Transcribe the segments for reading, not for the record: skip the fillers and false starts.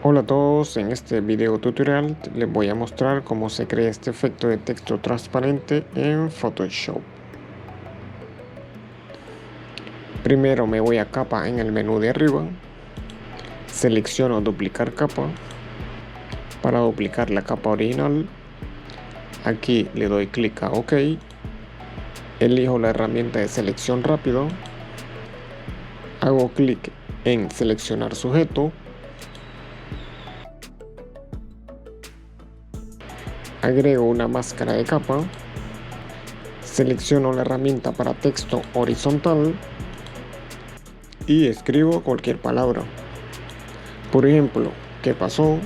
Hola a todos, en este video tutorial les voy a mostrar cómo se crea este efecto de texto transparente en Photoshop. Primero me voy a capa en el menú de arriba, selecciono duplicar capa. Para duplicar la capa original, aquí le doy clic a OK, elijo la herramienta de selección rápido, hago clic en seleccionar sujeto, agrego una máscara de capa, selecciono la herramienta para texto horizontal y escribo cualquier palabra. Por ejemplo, ¿qué pasó?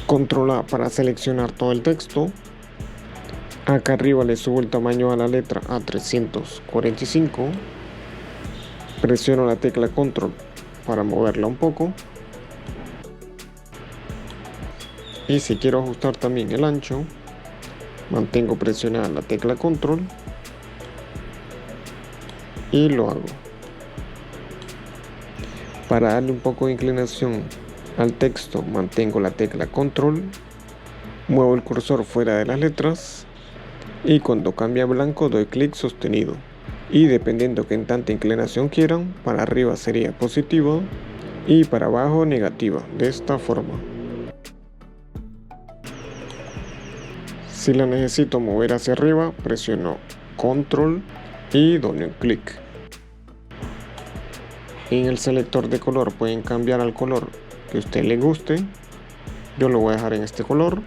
Control A para seleccionar todo el texto. Acá arriba le subo el tamaño a la letra a 345. Presiono la tecla Control para moverla un poco. Y si quiero ajustar también el ancho, mantengo presionada la tecla Control y lo hago. Para darle un poco de inclinación al texto, mantengo la tecla Control, muevo el cursor fuera de las letras y cuando cambia a blanco doy clic sostenido. Y dependiendo que en tanta inclinación quieran, para arriba sería positivo y para abajo negativa, de esta forma. Si la necesito mover hacia arriba, presiono Control y doy un clic. En el selector de color pueden cambiar al color que a usted le guste. Yo lo voy a dejar en este color.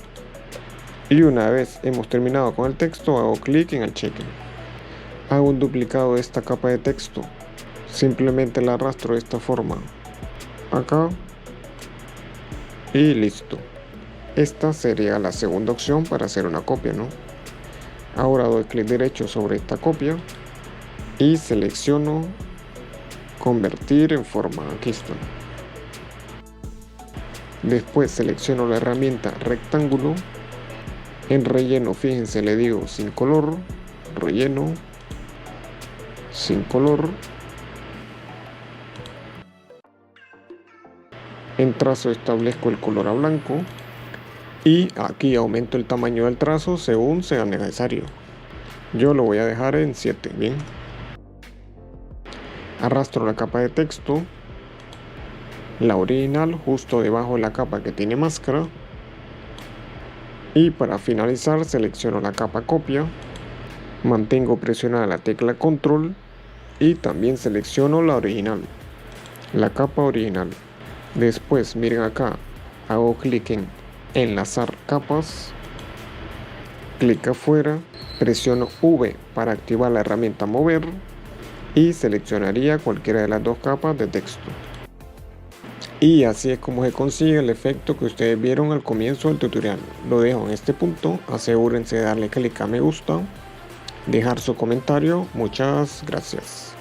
Y una vez hemos terminado con el texto, hago clic en el cheque. Hago un duplicado de esta capa de texto. Simplemente la arrastro de esta forma acá. Y listo. Esta sería la segunda opción para hacer una copia, ¿no? Ahora doy clic derecho sobre esta copia y selecciono convertir en forma. Aquí está. Después selecciono la herramienta rectángulo. En relleno, fíjense, le digo sin color, relleno, sin color. En trazo establezco el color a blanco y aquí aumento el tamaño del trazo según sea necesario. Yo lo voy a dejar en 7, bien. Arrastro la capa de texto, la original, justo debajo de la capa que tiene máscara. Y para finalizar selecciono la capa copia, mantengo presionada la tecla Control y también selecciono la original, la capa original. Después miren acá, hago clic en enlazar capas, clic afuera, presiono V para activar la herramienta mover y seleccionaría cualquiera de las dos capas de texto. Y así es como se consigue el efecto que ustedes vieron al comienzo del tutorial. Lo dejo en este punto, asegúrense de darle clic a me gusta, dejar su comentario, muchas gracias.